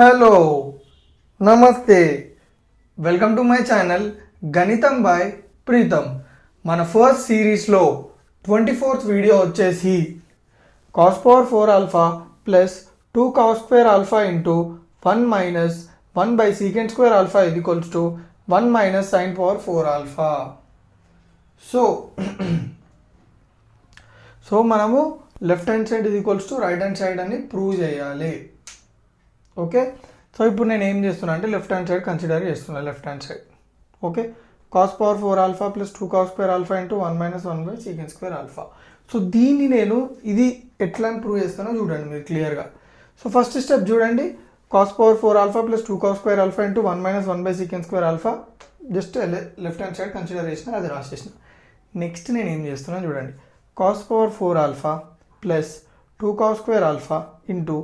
Hello నమస్తే welcome to my channel గణితం by Preetham. మన ఫస్ట్ సిరీస్లో 24th వీడియో వచ్చేసి cos power 4 alpha plus 2 cos square alpha into 1 minus 1 by secant square alpha ఇది equals to 1 minus sine power 4 alpha. So మనము left hand side ఇది equals to right hand side అని prove చేయాలి. Okay, so ఇప్పుడు నేను ఏం చేస్తున్నా అంటే లెఫ్ట్ హ్యాండ్ సైడ్ కన్సిడర్ చేస్తున్నా. Left hand side okay, cos power 4 alpha plus 2 cos square alpha into 1 minus 1 by secant square alpha. So దీన్ని నేను ఇది ఎట్లా అని ప్రూవ్ చేస్తానో చూడండి మీరు క్లియర్గా. సో ఫస్ట్ స్టెప్ చూడండి, cos power 4 alpha plus 2 cos square alpha into 1 minus 1 by secant square alpha just left hand side consider చేసిన, అది రాసేసిన. నెక్స్ట్ నేను ఏం చేస్తున్నా చూడండి, cos power 4 alpha plus 2 cos square alpha into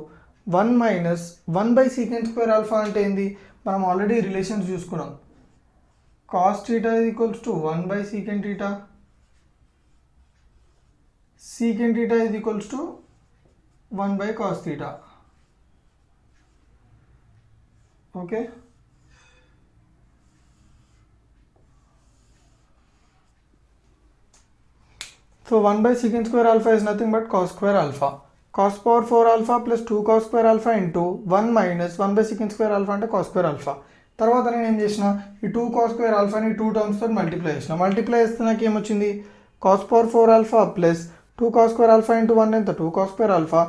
1 minus 1 by secant square alpha అంటే ఏంది, మనం already relations చూసుకున్నాం. Cos theta is equals to 1 by second theta, second theta is equals to 1 by cos theta. Okay, so 1 by secant square alpha is nothing but cos square alpha. Cos power 4 alpha plus 2 cos square alpha into 1 minus 1 by secant square alpha అంటే cos square alpha. తర్వాత నేను ఏం చేసిన, ఈ 2 cos square alpha ని 2 terms తో multiply చేసిన. Multiply చేస్తే నాకు ఏమొచ్చింది, cos power 4 alpha plus 2 cos square alpha into 1 ఎంత 2 cos square alpha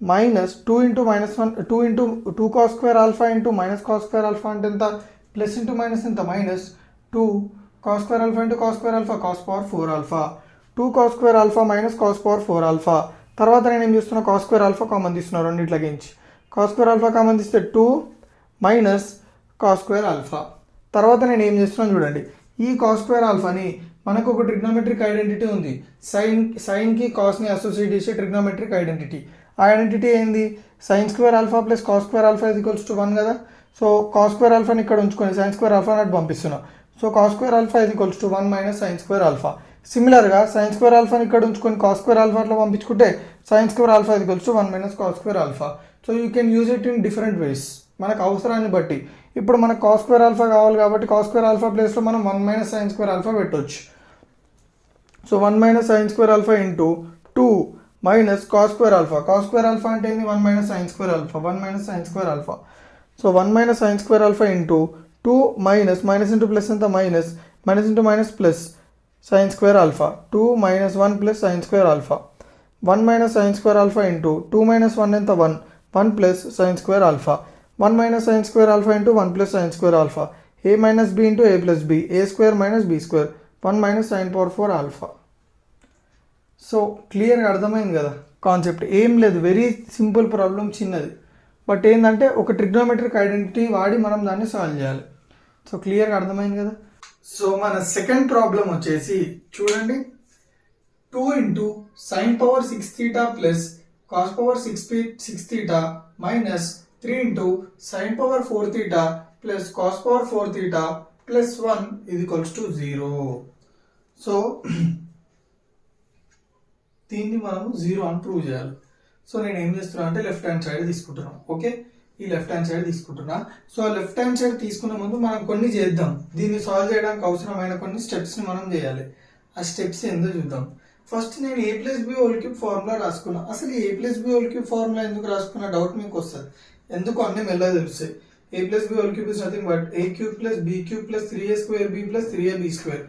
minus 2 into minus 1 2 into 2 cos square alpha into minus cos square alpha అంటే ఎంత, ప్లస్ ఇంటూ మైనస్ ఎంత minus 2 cos square alpha into cos square alpha cos power 4 alpha 2 cos square alpha minus cos power 4 alpha. తర్వాత నేను ఏం చేస్తున్నా, cos square alpha common తీస్తున్నా రెండిట్లకించి. cos square alpha common తీస్తే 2 minus cos square alpha. తర్వాత నేను ఏం చేస్తున్నాను చూడండి, ఈ cos square alphaని మనకు ఒక ట్రిగ్నోమెట్రిక్ ఐడెంటిటీ ఉంది. సైన్కి కాస్ని అసోసియేట్ చేసే ట్రిగ్నోమెట్రిక్ ఐడెంటిటీ. ఆ ఐడెంటిటీ ఏంది, sign square alpha plus cos square alpha is equals to 1 కదా. సో కాస్ స్క్వేర్ ఆల్ఫాని ఇక్కడ ఉంచుకొని సైన్ స్క్వేర్ ఆల్ఫా అన్నట్టు పంపిస్తున్నా. So cos square alpha is equals to 1 minus sine square alpha. సిమిలర్గా సైన్ స్క్వేర్ ఆల్ఫాని ఇక్కడ ఉంచుకొని కాస్ స్క్వేర్ ఆల్ఫాలో పంపించుకుంటే sine square alpha is equals to 1 minus cos square alpha. So you can use it in different ways, మనకు అవసరాన్ని బట్టి. ఇప్పుడు మనకు కాస్ స్క్వేర్ ఆల్ఫా కావాలి కాబట్టి కాస్ స్క్వేర్ ఆల్ఫా ప్లేస్లో మనం 1 మైనస్ సైన్ స్క్వేర్ ఆల్ఫా పెట్టవచ్చు. So 1 minus sine square alpha into 2 minus cos square alpha. Cos square alpha అంటే ఏంది, 1 minus sine square alpha 1 minus sine square alpha. So 1 minus sine square alpha into 2 minus minus into plus ఎంత minus minus into minus plus sin square alpha 2 minus 1 plus sin square alpha 1 minus sin square alpha into 2 minus 1 ఎంత 1 plus sin square alpha 1 minus sin square alpha into 1 plus sin square alpha a minus b into a plus b a square minus b square 1 minus sin power 4 alpha. So క్లియర్గా అర్థమైంది కదా concept, ఏం లేదు, very simple problem, చిన్నది. But ఏంటంటే ఒక trigonometric identity వాడి మనం దాన్ని సాల్వ్ చేయాలి. సో క్లియర్గా అర్థమైంది కదా. సో మన సెకండ్ ప్రాబ్లం వచ్చేసి చూడండి, 2 into sine power 6 theta plus cos power 6 theta minus 3 into sine power 4 theta plus cos power 4 theta plus 1 ఇది ఈక్వల్స్ టు 0. సో దీన్ని మనం 0 అని ప్రూవ్ చేయాలి. సో నేను ఏం చేస్తున్నా అంటే లెఫ్ట్ హ్యాండ్ సైడ్ తీసుకుంటున్నాను. ఓకే, ఈ లెఫ్ట్ హ్యాండ్ సైడ్ తీసుకుంటున్నా. సో లెఫ్ట్ హ్యాండ్ సైడ్ తీసుకునే ముందు మనం కొన్ని చేద్దాం. దీన్ని సాల్వ్ చేయడానికి అవసరమైన కొన్ని స్టెప్స్ని మనం చేయాలి. ఆ స్టెప్స్ ఏందో చూద్దాం. ఫస్ట్ నేను A plus B whole cube formula రాసుకున్నా. అసలు A plus B whole cube formula ఎందుకు రాసుకున్న డౌట్ మీకు వస్తుంది. ఎందుకు అన్నీ మెల్లగా తెలుస్తాయి. A plus B whole cube is nothing but A cube plus B cube plus 3a square B plus 3ab square.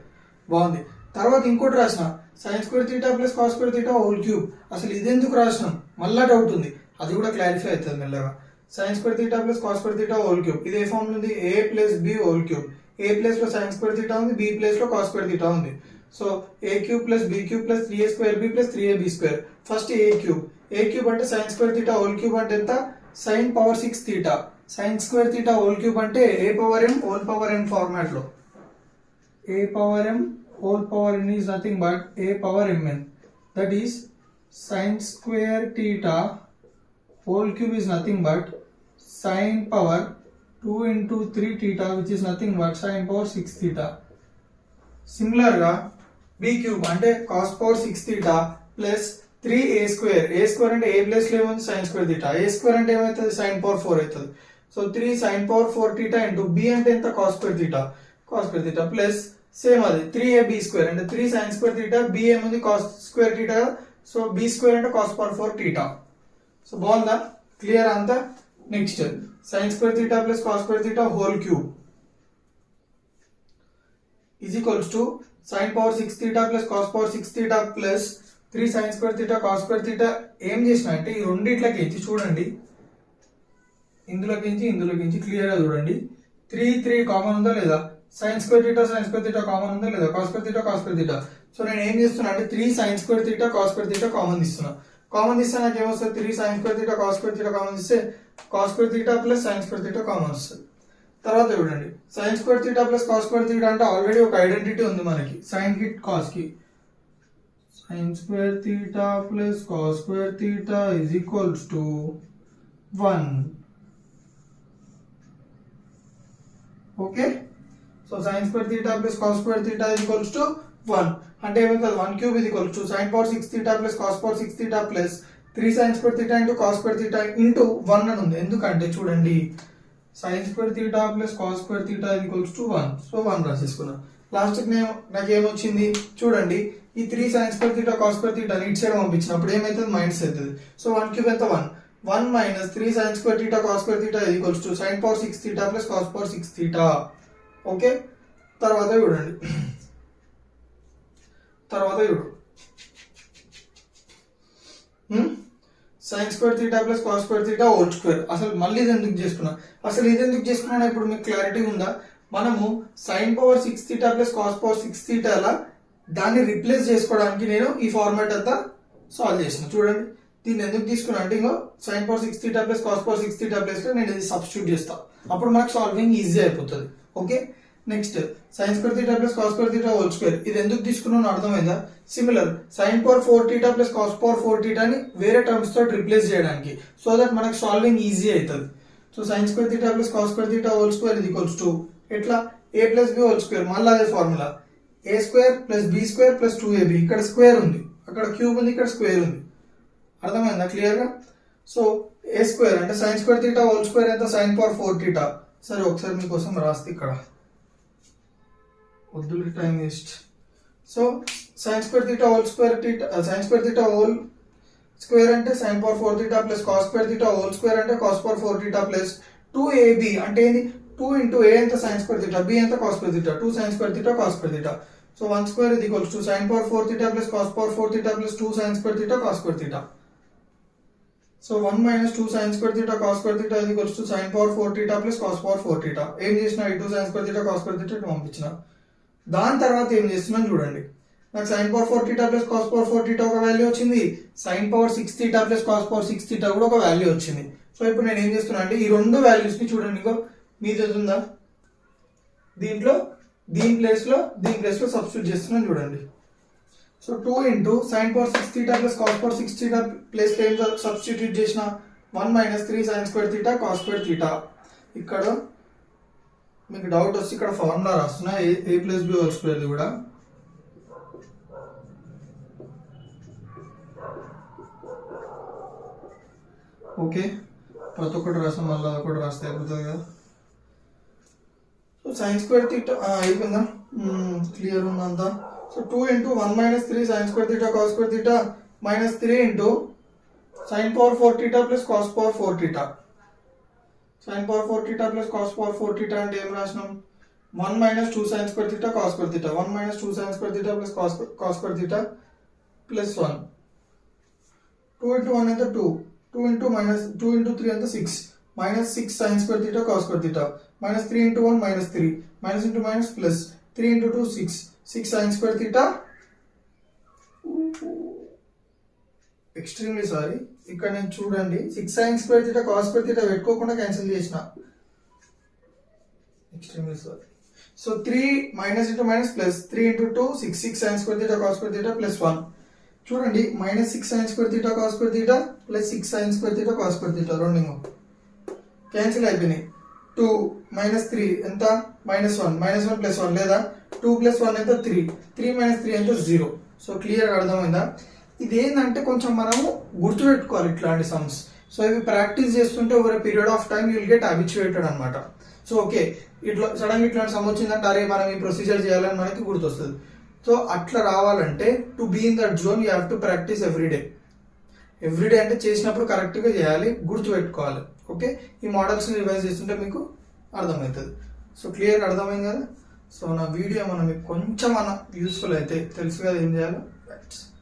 బాగుంది. తర్వాత ఇంకోటి రాసిన sine square theta plus cos square theta whole cube. అసలు ఇది ఎందుకు రాసినాం మళ్ళా డౌట్ ఉంది, అది కూడా క్లారిఫై అవుతుంది మెల్లగా. Sine square theta plus cos square theta whole cube ఇది ఏ ఫార్మ్ ఉంది, A plus B whole cube. A place లో సైన్ స్క్వేర్ థీటా ఉంది, బి ప్లేస్ లో కాస్ స్క్వేర్ థీటా ఉంది. So A cube plus B cube plus 3a square B plus 3ab square. First A cube అంటే sine square theta whole cube అంటే ఎంత, sine power 6 theta. Sine square theta whole cube అంటే ఏ power m whole power n format లో. A power m whole power n is nothing but a power mn. That is sin square theta whole cube is nothing but sin power 2 into 3 theta which is nothing but sin power 6 theta. సిమిలర్గా b cube అంటే cos power 6 theta plus 3a square. a square అంటే a place లో ఏముంది sin square theta. a square అంటే ఏమవుతుంది sin power 4 అవుతుంది. So 3 sin power 4 theta into b అంటే ఎంత cos square theta plus same అది 3ab స్క్వేర్ అంటే 3 sin square theta b ఏముంది cos square theta so b square అంటే cos power 4 theta. సో బాగుందా, క్లియర్ అంతా. Next sin square theta plus cos square theta whole cube is equals to sin power 6 theta plus cos power 6 theta plus 3 sin square theta cos square theta. ఏం చేసిన అంటే ఈ రెండిట్లకి చూడండి, ఇందులోకి clear గా చూడండి. 3 కామన్ ఉందా లేదా, sin square theta కామన్ ఉందా లేదా, cos square theta. సో నేను ఏం చేస్తున్నా అంటే 3 sin square theta cos square theta common తీస్తే నాకు ఏమొస్తుంది, 3 sin square theta cos square theta common తీస్తే cos square theta plus sin square theta common వస్తుంది. తర్వాత చూడండి sin square theta plus cos square theta అంటే ఆల్రెడీ ఒక ఐడెంటిటీ ఉంది మనకి, sin కి cos కి. sin square theta plus cos square theta is equals to 1. Okay, so sin square theta plus cos square theta is equals to 1 అంటే ఏమవుతుంది, 1 cube is equals to sin power 6 theta plus cos power 6 theta plus 3 sin square theta into cos square theta into 1 అని ఉంది. ఎందుకంటే చూడండి sin square theta plus cos square theta is equals to 1. So 1 రాసేసుకున్నాం. లాస్ట్కి నాకు ఏమొచ్చింది చూడండి, ఈ 3 sin square theta cos square theta ఇటు సైడ్ పంపించినప్పుడు ఏమవుతుంది, మైనస్ అవుతుంది. సో 1 క్యూబ్ ఎంత 1 minus 3 sin square theta cos square theta is equals to sin power 6 theta plus cos power 6 theta. Okay, తర్వాత చూడండి sin square theta plus cos square theta whole square. అసలు మళ్ళీ ఇది ఎందుకు చేసుకున్నా ఇప్పుడు మీకు క్లారిటీ ఉందా. మనము sin power 6 theta plus cos power 6 theta అలా దాన్ని రిప్లేస్ చేసుకోవడానికి నేను ఈ ఫార్మాట్ అంతా సాల్వ్ చేసిన. చూడండి దీన్ని ఎందుకు తీసుకున్నా అంటే ఇంకో sin power 6 theta plus cos power 6 theta place లో నేను ఇది సబ్స్టిట్యూట్ చేస్తా, అప్పుడు మనకు సాల్వింగ్ ఈజీ అయిపోతుంది. Okay, next sin square theta plus cos square theta whole square ఇది ఎందుకు తీసుకున్నాను అర్థమైందా. Similar sin power 4 theta plus cos power 4 theta ని వేరే టర్మ్స్ తో రిప్లేస్ చేయడానికి, సో దట్ మనకు సాల్వింగ్ ఈజీ అవుతుంది. So sin square theta plus cos square theta whole square is equals to ఎట్లా a plus b whole square, మళ్ళీ అదే formula a square plus b square plus 2ab. ఇక్కడ square ఉంది, అక్కడ cube ఉంది, ఇక్కడ స్క్వేర్ ఉంది. అర్థమైందా క్లియర్ గా. సో a స్క్వేర్ అంటే sin square theta whole square ఎంత, sin power 4 theta. సరే ఒకసారి మీకోసం రాస్తే ఇక్కడ వద్దులకి time waste. So sin square theta whole square whole square అంటే sin power 4 theta plus cos square theta whole square అంటే cos power 4 theta plus 2ab అంటే ఏంది 2 into a ఎంత sin square theta, b ఎంత cos square theta, 2 sin square theta cos square theta. So 1 square is equals to sin power 4 theta plus cos power 4 theta plus 2 sin square theta cos square theta. So 1 minus 2 sin square theta cos square theta is equals to sin power 4 theta plus cos power 4 theta. ఏం చేసినా ఈ 2 sin square theta cos square theta పంపించిన. దాని తర్వాత ఏం చేస్తున్నాను చూడండి, నాకు sin power 4 theta plus cos power 4 theta ఒక వాల్యూ వచ్చింది, sin power 6 theta plus cos power 6 theta కూడా ఒక వాల్యూ వచ్చింది. సో ఇప్పుడు నేను ఏం చేస్తున్నా అంటే ఈ రెండు వాల్యూస్ ని చూడండి, ఇంకో మీది అవుతుందా, దీని ప్లేస్ లో సబ్స్టిట్యూట్ చేస్తున్నాను చూడండి. So 2 into sin power 6 theta plus cos power 6 theta place లో ఏం సబ్స్టిట్యూట్ చేసిన 1 minus 3 sin square theta cos square theta. ఇక్కడ మీకు డౌట్ వస్తే ఇక్కడ ఫార్ములా రాస్తున్నా, a plus b whole square కూడా. ఓకే, ప్రతి ఒక్కటి రాస్తాం, మళ్ళీ ఒకటి రాస్తే అయిపోతుంది కదా. సో sin square theta అయిపోయిందా, క్లియర్ ఉందంతా. So 2 into 1 minus 3 sin square theta cos square theta minus 3 into sin power 4 theta plus cos power 4 theta. sin power 4 theta plus cos power 4 theta అంటే ఏం రాసినాం, 1 minus 2 sin square theta cos square theta, 1 minus 2 sin square theta plus cos square theta plus 1. 2 into 1 ఎంత 2, 2 into minus 2 into 3 ఎంత 6, minus 6 sin square theta cos square theta, minus 3 into 1 minus 3, minus into minus plus 3 into 2 6 sin square theta. Extremely sorry, ఇక్కడ నేను చూడండి 6 sin square theta cos square theta పెట్టుకోకుండా cancel చేసిన, extremely sorry. So 3 minus into minus plus 3 into 2 6 sin square theta cos square theta plus 1. చూడండి minus 6 sin square theta cos square theta plus 6 sin square theta cos square theta రెండు cancel అయిపోయినాయి. 2 minus 3 ఎంత minus 1 plus 1 లేదా 2 plus 1 ఎంత 3 minus 3 ఎంత 0. So clear గా అర్థమైందా. ఇది ఏంటంటే కొంచెం మనము గుర్తుపెట్టుకోవాలి ఇట్లాంటి సమ్స్. సో ఇవి ప్రాక్టీస్ చేస్తుంటే over period of time you will get habituated అనమాట. సో ఓకే, ఇట్లా సడన్గా ఇట్లాంటి సమ్ వచ్చిందంటే అరే మనం ఈ ప్రొసీజర్ చేయాలని మనకి గుర్తొస్తుంది. సో అట్లా రావాలంటే to be in that zone you have to practise everyday. Everyday అంటే చేసినప్పుడు కరెక్ట్గా చేయాలి, గుర్తుపెట్టుకోవాలి. ఓకే, ఈ మోడల్స్ని రివైజ్ చేస్తుంటే మీకు అర్థమవుతుంది. సో క్లియర్గా అర్థమైంది కదా. సో నా వీడియో ఏమన్నా మీకు కొంచెం అన్న యూస్ఫుల్ అయితే తెలుసు కదా ఏం చేయాలో.